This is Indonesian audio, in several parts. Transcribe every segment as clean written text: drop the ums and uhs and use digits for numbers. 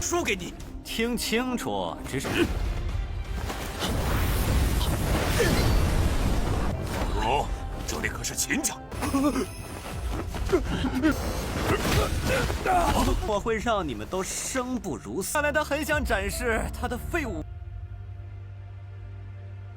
输给你。听清楚，只是龙，这里可是秦家。我会让你们都生不如死。看来他很想展示他的废物。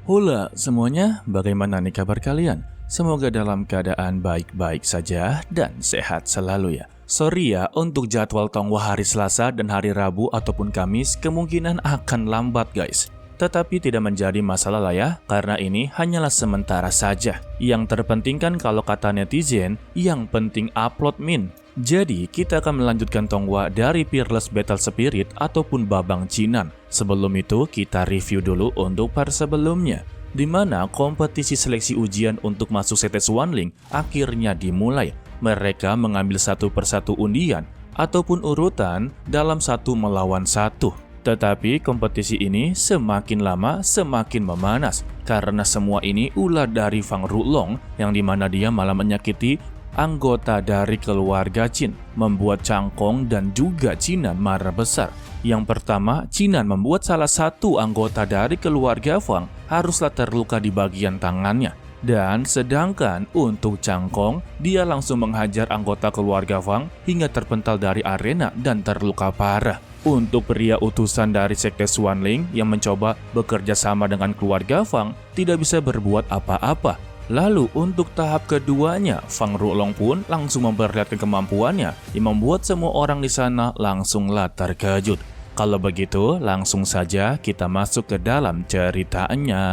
Hula semuanya, bagaimana nih kabar kalian? Semoga dalam keadaan baik-baik saja dan sehat selalu ya. Sorry ya, untuk jadwal Tonghua hari Selasa dan hari Rabu ataupun Kamis kemungkinan akan lambat guys. Tetapi tidak menjadi masalah lah ya, karena ini hanyalah sementara saja. Yang terpenting kan kalau kata netizen, yang penting upload min. Jadi kita akan melanjutkan Tonghua dari Peerless Battle Spirit ataupun Babang Cinan. Sebelum itu kita review dulu untuk part sebelumnya, di mana kompetisi seleksi ujian untuk masuk CT Swanling akhirnya dimulai. Mereka mengambil satu persatu undian ataupun urutan dalam 1 melawan 1. Tetapi kompetisi ini semakin lama semakin memanas karena semua ini ulah dari Fang Rulong yang dimana dia malah menyakiti anggota dari keluarga Qin, membuat Cangkong dan juga Cinan marah besar. Yang pertama, Cinan membuat salah satu anggota dari keluarga Fang haruslah terluka di bagian tangannya. Dan sedangkan untuk Cangkong, dia langsung menghajar anggota keluarga Fang hingga terpental dari arena dan terluka parah. Untuk pria utusan dari Sekte Swanling yang mencoba bekerja sama dengan keluarga Fang tidak bisa berbuat apa-apa. Lalu untuk tahap keduanya, Fang Rulong pun langsung memperlihatkan kemampuannya yang membuat semua orang di sana langsunglah terkejut. Kalau begitu, langsung saja kita masuk ke dalam ceritanya.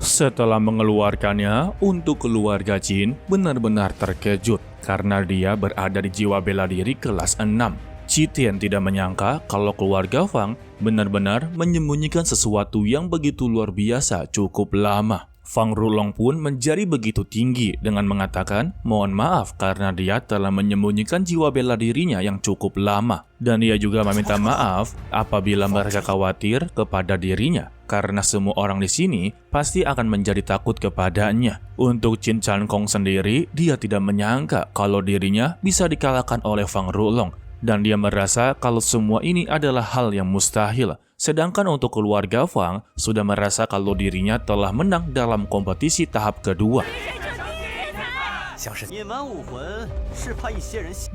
Setelah mengeluarkannya, untuk keluarga Qin benar-benar terkejut karena dia berada di jiwa bela diri kelas 6. Qitian tidak menyangka kalau keluarga Fang benar-benar menyembunyikan sesuatu yang begitu luar biasa cukup lama. Fang Rulong pun menjadi begitu tinggi dengan mengatakan mohon maaf karena dia telah menyembunyikan jiwa bela dirinya yang cukup lama. Dan ia juga meminta maaf apabila mereka khawatir kepada dirinya karena semua orang di sini pasti akan menjadi takut kepadanya. Untuk Qin Cangkong sendiri, dia tidak menyangka kalau dirinya bisa dikalahkan oleh Fang Rulong. Dan dia merasa kalau semua ini adalah hal yang mustahil. Sedangkan untuk keluarga Fang sudah merasa kalau dirinya telah menang dalam kompetisi tahap kedua.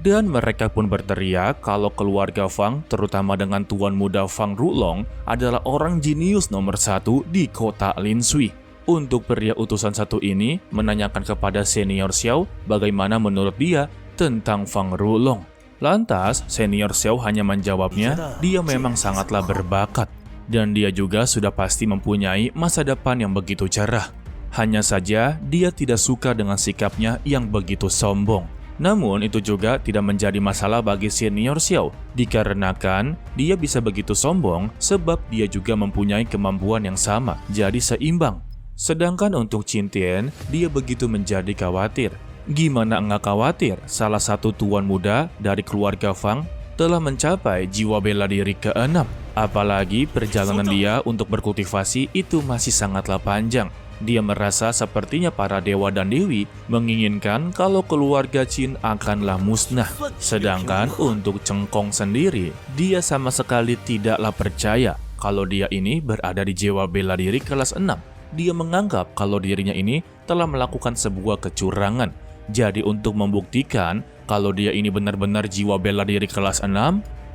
Dan mereka pun berteriak kalau keluarga Fang, terutama dengan tuan muda Fang Rulong, adalah orang jenius nomor 1 di kota Linshui. Untuk pria utusan satu ini menanyakan kepada senior Xiao bagaimana menurut dia tentang Fang Rulong. Lantas, senior Xiao hanya menjawabnya, dia memang sangatlah berbakat. Dan dia juga sudah pasti mempunyai masa depan yang begitu cerah. Hanya saja, dia tidak suka dengan sikapnya yang begitu sombong. Namun, itu juga tidak menjadi masalah bagi senior Xiao, dikarenakan dia bisa begitu sombong sebab dia juga mempunyai kemampuan yang sama, jadi seimbang. Sedangkan untuk Qin Tian, dia begitu menjadi khawatir. Gimana enggak khawatir, salah satu tuan muda dari keluarga Fang telah mencapai jiwa bela diri ke-6. Apalagi perjalanan dia untuk berkultivasi itu masih sangatlah panjang. Dia merasa sepertinya para dewa dan dewi menginginkan kalau keluarga Qin akanlah musnah. Sedangkan untuk Cengkong sendiri, dia sama sekali tidaklah percaya kalau dia ini berada di jiwa bela diri kelas 6. Dia menganggap kalau dirinya ini telah melakukan sebuah kecurangan. Jadi untuk membuktikan kalau dia ini benar-benar jiwa bela diri kelas 6,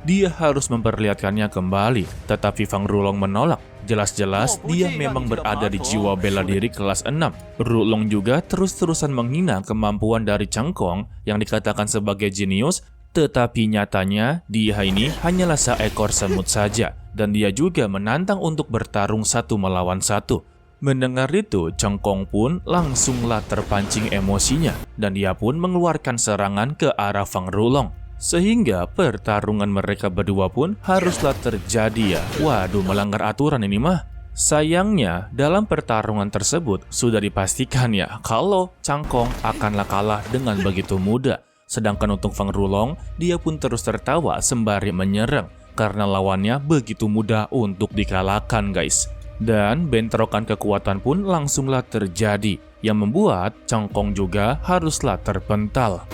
dia harus memperlihatkannya kembali. Tetapi Fang Rulong menolak. Jelas-jelas dia memang berada di jiwa bela diri kelas 6. Rulong juga terus-terusan menghina kemampuan dari Cangkong yang dikatakan sebagai jenius, tetapi nyatanya dia ini hanyalah seekor semut saja. Dan dia juga menantang untuk bertarung 1 melawan 1. Mendengar itu, Cengkong pun langsunglah terpancing emosinya dan dia pun mengeluarkan serangan ke arah Fang Rulong. Sehingga pertarungan mereka berdua pun haruslah terjadi ya. Waduh, melanggar aturan ini mah. Sayangnya, dalam pertarungan tersebut sudah dipastikan ya kalau Cangkong akanlah kalah dengan begitu mudah. Sedangkan untuk Fang Rulong, dia pun terus tertawa sembari menyerang karena lawannya begitu mudah untuk dikalahkan guys. Dan bentrokan kekuatan pun langsunglah terjadi, yang membuat Cangkong juga haruslah terpental.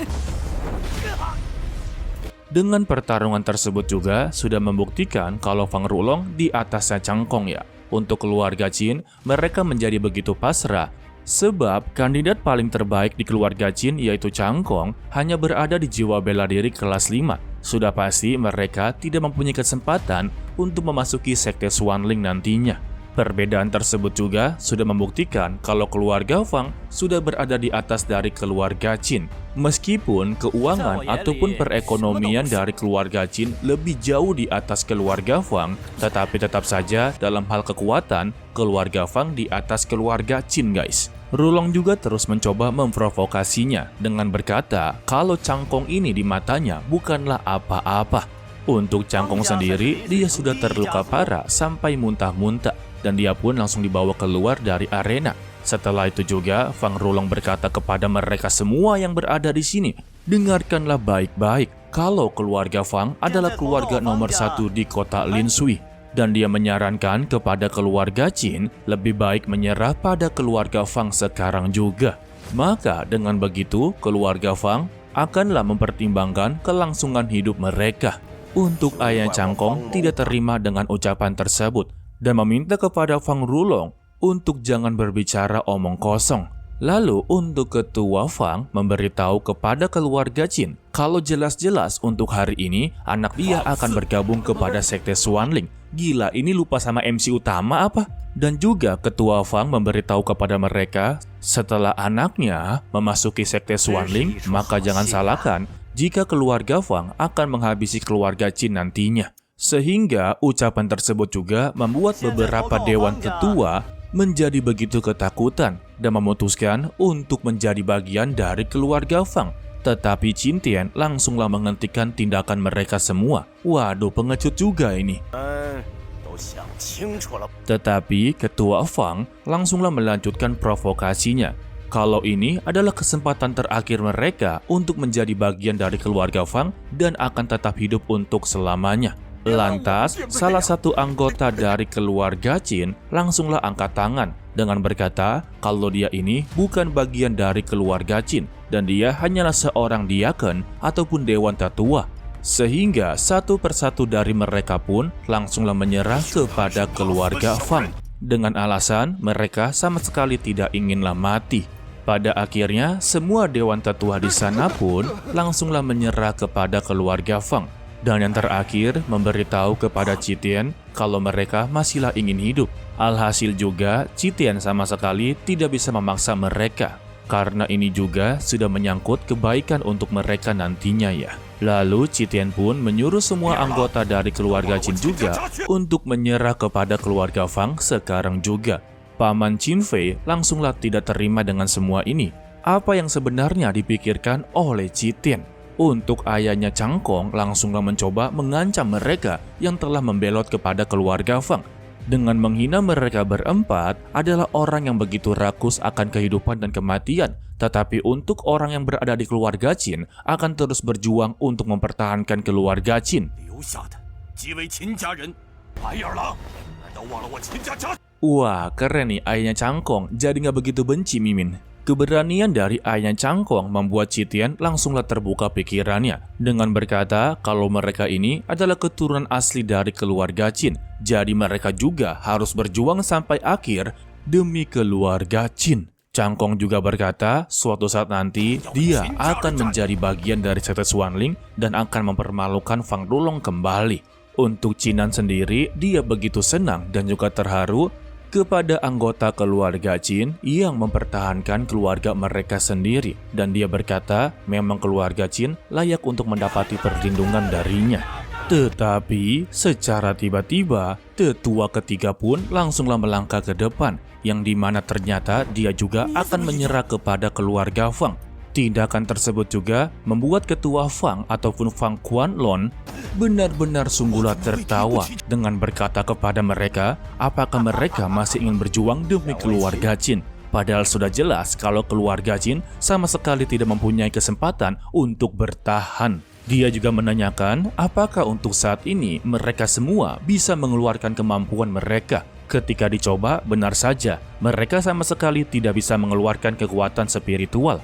Dengan pertarungan tersebut juga sudah membuktikan kalau Fang Rulong di atasnya Cangkong ya. Untuk keluarga Qin, mereka menjadi begitu pasrah. Sebab kandidat paling terbaik di keluarga Qin yaitu Cangkong hanya berada di jiwa bela diri kelas 5. Sudah pasti mereka tidak mempunyai kesempatan untuk memasuki sekte Xuanling nantinya. Perbedaan tersebut juga sudah membuktikan kalau keluarga Fang sudah berada di atas dari keluarga Qin. Meskipun keuangan ataupun perekonomian dari keluarga Qin lebih jauh di atas keluarga Fang, tetapi tetap saja dalam hal kekuatan, keluarga Fang di atas keluarga Qin guys. Rulong juga terus mencoba memprovokasinya dengan berkata kalau Cangkong ini di matanya bukanlah apa-apa. Untuk Cangkong sendiri, dia sudah terluka parah sampai muntah-muntah. Dan dia pun langsung dibawa keluar dari arena. Setelah itu juga, Fang Rulong berkata kepada mereka semua yang berada di sini, dengarkanlah baik-baik kalau keluarga Fang adalah keluarga nomor 1 di kota Linshui. Dan dia menyarankan kepada keluarga Qin lebih baik menyerah pada keluarga Fang sekarang juga. Maka dengan begitu, keluarga Fang akanlah mempertimbangkan kelangsungan hidup mereka. Untuk ayah Cangkong tidak terima dengan ucapan tersebut dan meminta kepada Fang Rulong untuk jangan berbicara omong kosong. Lalu untuk ketua Fang memberitahu kepada keluarga Qin kalau jelas-jelas untuk hari ini anak dia akan bergabung kepada sekte Xuanling. Gila, ini lupa sama MC utama apa? Dan juga ketua Fang memberitahu kepada mereka setelah anaknya memasuki sekte Xuanling, maka jangan salahkan jika keluarga Fang akan menghabisi keluarga Qin nantinya. Sehingga ucapan tersebut juga membuat beberapa dewan tetua menjadi begitu ketakutan dan memutuskan untuk menjadi bagian dari keluarga Fang. Tetapi Qin Tian langsunglah menghentikan tindakan mereka semua. Waduh, pengecut juga ini. Tetapi ketua Fang langsunglah melanjutkan provokasinya. Kalau ini adalah kesempatan terakhir mereka untuk menjadi bagian dari keluarga Fang dan akan tetap hidup untuk selamanya. Lantas, salah satu anggota dari keluarga Qin langsunglah angkat tangan dengan berkata kalau dia ini bukan bagian dari keluarga Qin dan dia hanyalah seorang diaken ataupun dewan tetua. Sehingga satu persatu dari mereka pun langsunglah menyerah kepada keluarga Fang dengan alasan mereka sama sekali tidak inginlah mati. Pada akhirnya, semua dewan tetua di sana pun langsunglah menyerah kepada keluarga Fang. Dan yang terakhir, memberitahu kepada Qin Tian kalau mereka masihlah ingin hidup. Alhasil juga, Qin Tian sama sekali tidak bisa memaksa mereka. Karena ini juga sudah menyangkut kebaikan untuk mereka nantinya ya. Lalu Qin Tian pun menyuruh semua anggota dari keluarga Qin juga untuk menyerah kepada keluarga Fang sekarang juga. Paman Qin Fei langsunglah tidak terima dengan semua ini. Apa yang sebenarnya dipikirkan oleh Qin Tian? Untuk ayahnya Cangkong langsunglah mencoba mengancam mereka yang telah membelot kepada keluarga Fang. Dengan menghina mereka berempat adalah orang yang begitu rakus akan kehidupan dan kematian. Tetapi untuk orang yang berada di keluarga Qin akan terus berjuang untuk mempertahankan keluarga Qin. Wah, keren nih ayahnya Cangkong, jadi nggak begitu benci Mimin. Keberanian dari ayah Cangkong membuat Qin Tian langsunglah terbuka pikirannya dengan berkata kalau mereka ini adalah keturunan asli dari keluarga Qin. Jadi mereka juga harus berjuang sampai akhir demi keluarga Qin. Cangkong juga berkata suatu saat nanti dia akan menjadi bagian dari sekte Xuanling dan akan mempermalukan Fang Rulong kembali. Untuk Qinan sendiri, dia begitu senang dan juga terharu kepada anggota keluarga Qin yang mempertahankan keluarga mereka sendiri. Dan dia berkata memang keluarga Qin layak untuk mendapati perlindungan darinya. Tetapi secara tiba-tiba tetua ketiga pun langsunglah melangkah ke depan, yang dimana ternyata dia juga akan menyerah kepada keluarga Fang. Tindakan tersebut juga membuat ketua Fang ataupun Fang Quanlong benar-benar sungguhlah tertawa dengan berkata kepada mereka apakah mereka masih ingin berjuang demi keluarga Qin. Padahal sudah jelas kalau keluarga Qin sama sekali tidak mempunyai kesempatan untuk bertahan. Dia juga menanyakan apakah untuk saat ini mereka semua bisa mengeluarkan kemampuan mereka. Ketika dicoba, benar saja, mereka sama sekali tidak bisa mengeluarkan kekuatan spiritual.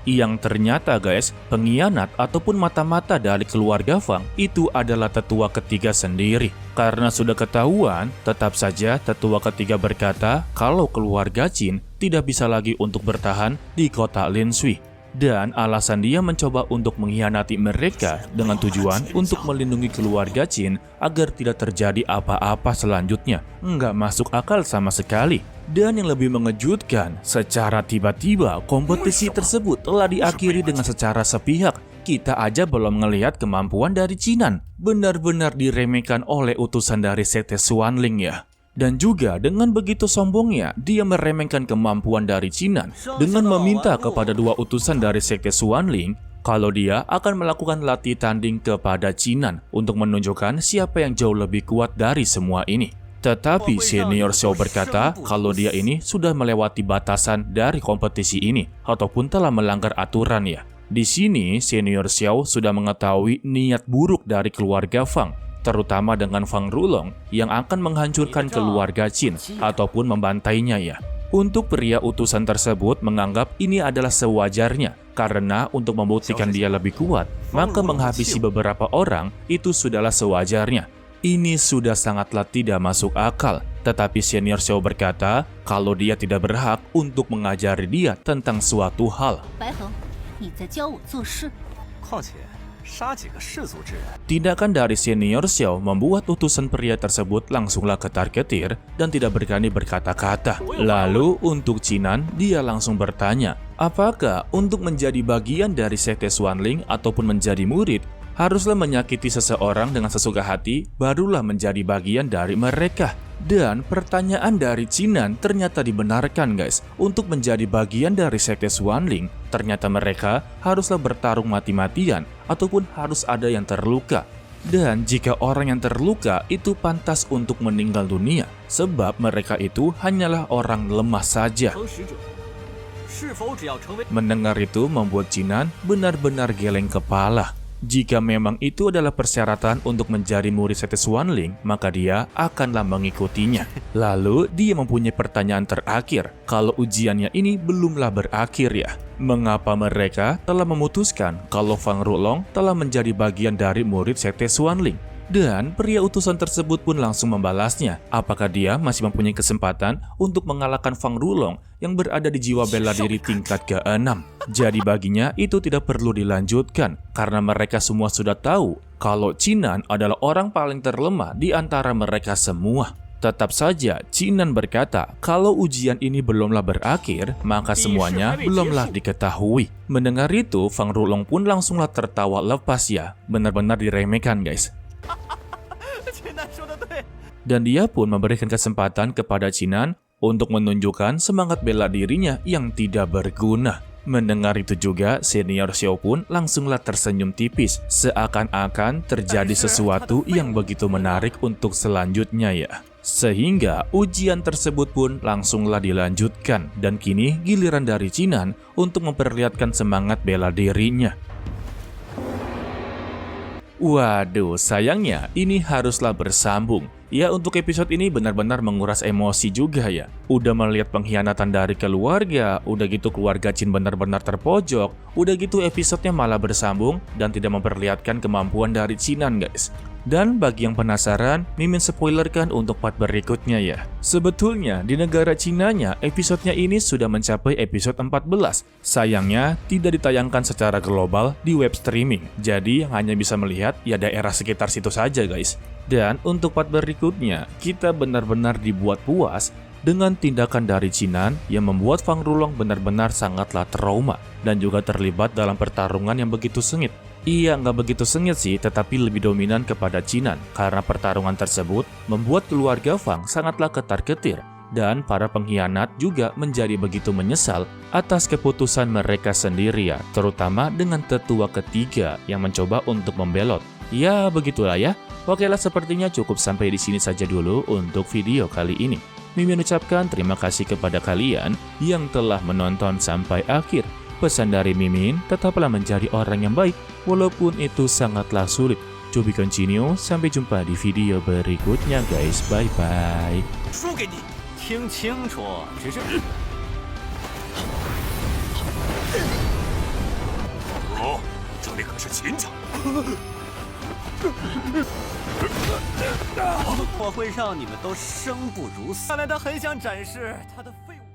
Yang ternyata guys, pengkhianat ataupun mata-mata dari keluarga Fang itu adalah tetua ketiga sendiri. Karena sudah ketahuan, tetap saja tetua ketiga berkata kalau keluarga Qin tidak bisa lagi untuk bertahan di kota Linshui. Dan alasan dia mencoba untuk mengkhianati mereka dengan tujuan untuk melindungi keluarga Qin agar tidak terjadi apa-apa selanjutnya. Nggak masuk akal sama sekali. Dan yang lebih mengejutkan, secara tiba-tiba kompetisi tersebut telah diakhiri dengan secara sepihak. Kita aja belum ngelihat kemampuan dari Qinan. Benar-benar diremehkan oleh utusan dari sekte Xuanling ya. Dan juga dengan begitu sombongnya, dia meremehkan kemampuan dari Qinan dengan meminta kepada dua utusan dari sekte Xuanling kalau dia akan melakukan latih tanding kepada Qinan untuk menunjukkan siapa yang jauh lebih kuat dari semua ini. Tetapi senior Xiao berkata kalau dia ini sudah melewati batasan dari kompetisi ini ataupun telah melanggar aturan ya. Di sini senior Xiao sudah mengetahui niat buruk dari keluarga Fang, terutama dengan Fang Rulong yang akan menghancurkan keluarga Qin ataupun membantainya ya. Untuk pria utusan tersebut menganggap ini adalah sewajarnya karena untuk membuktikan dia lebih kuat, maka menghabisi beberapa orang itu sudahlah sewajarnya. Ini sudah sangatlah tidak masuk akal. Tetapi senior Xiao berkata kalau dia tidak berhak untuk mengajari dia tentang suatu hal. Tindakan dari senior Xiao membuat utusan pria tersebut langsunglah ketar-ketir dan tidak berani berkata-kata. Lalu untuk Qinan, dia langsung bertanya, apakah untuk menjadi bagian dari sekte Xuanling ataupun menjadi murid, haruslah menyakiti seseorang dengan sesuka hati barulah menjadi bagian dari mereka? Dan pertanyaan dari Qinan ternyata dibenarkan guys. Untuk menjadi bagian dari sekte Xuanling, ternyata mereka haruslah bertarung mati-matian ataupun harus ada yang terluka. Dan jika orang yang terluka itu pantas untuk meninggal dunia, sebab mereka itu hanyalah orang lemah saja. Mendengar itu membuat Qinan benar-benar geleng kepala. Jika memang itu adalah persyaratan untuk menjadi murid sekte Xuanling, maka dia akanlah mengikutinya. Lalu dia mempunyai pertanyaan terakhir, kalau ujiannya ini belumlah berakhir ya. Mengapa mereka telah memutuskan kalau Fang Rulong telah menjadi bagian dari murid sekte Xuanling? Dan pria utusan tersebut pun langsung membalasnya, apakah dia masih mempunyai kesempatan untuk mengalahkan Fang Rulong yang berada di jiwa bela diri tingkat ke-6. Jadi baginya itu tidak perlu dilanjutkan, karena mereka semua sudah tahu kalau Qinan adalah orang paling terlemah di antara mereka semua. Tetap saja Qinan berkata kalau ujian ini belumlah berakhir, maka semuanya belumlah diketahui. Mendengar itu, Fang Rulong pun langsunglah tertawa lepas ya, benar-benar diremehkan guys. Dan dia pun memberikan kesempatan kepada Qinan untuk menunjukkan semangat bela dirinya yang tidak berguna. Mendengar itu juga, senior Xiao pun langsunglah tersenyum tipis, seakan-akan terjadi sesuatu yang begitu menarik untuk selanjutnya ya. Sehingga ujian tersebut pun langsunglah dilanjutkan, dan kini giliran dari Qinan untuk memperlihatkan semangat bela dirinya. Waduh, sayangnya ini haruslah bersambung. Ya, untuk episode ini benar-benar menguras emosi juga ya. Udah melihat pengkhianatan dari keluarga, udah gitu keluarga Qin benar-benar terpojok, udah gitu episodenya malah bersambung dan tidak memperlihatkan kemampuan dari Qinan guys. Dan bagi yang penasaran, Mimin spoilerkan untuk part berikutnya ya. Sebetulnya di negara Cinanya episodenya ini sudah mencapai episode 14. Sayangnya tidak ditayangkan secara global di web streaming. Jadi yang hanya bisa melihat ya daerah sekitar situ saja guys. Dan untuk part berikutnya, kita benar-benar dibuat puas dengan tindakan dari Qinan yang membuat Fang Rulong benar-benar sangatlah trauma dan juga terlibat dalam pertarungan yang begitu sengit. Iya, nggak begitu sengit sih, tetapi lebih dominan kepada Qinan karena pertarungan tersebut membuat keluarga Fang sangatlah ketar-ketir dan para pengkhianat juga menjadi begitu menyesal atas keputusan mereka sendiri ya, terutama dengan tetua ketiga yang mencoba untuk membelot. Ya, begitulah ya. Oke lah, sepertinya cukup sampai di sini saja dulu untuk video kali ini. Mimin ucapkan terima kasih kepada kalian yang telah menonton sampai akhir. Pesan dari Mimin, tetaplah menjadi orang yang baik, walaupun itu sangatlah sulit. To be continue, sampai jumpa di video berikutnya guys, bye-bye. 输给你，听清楚，只是。这里可是秦家。我会让你们都生不如死。看来他很想展示他的废物。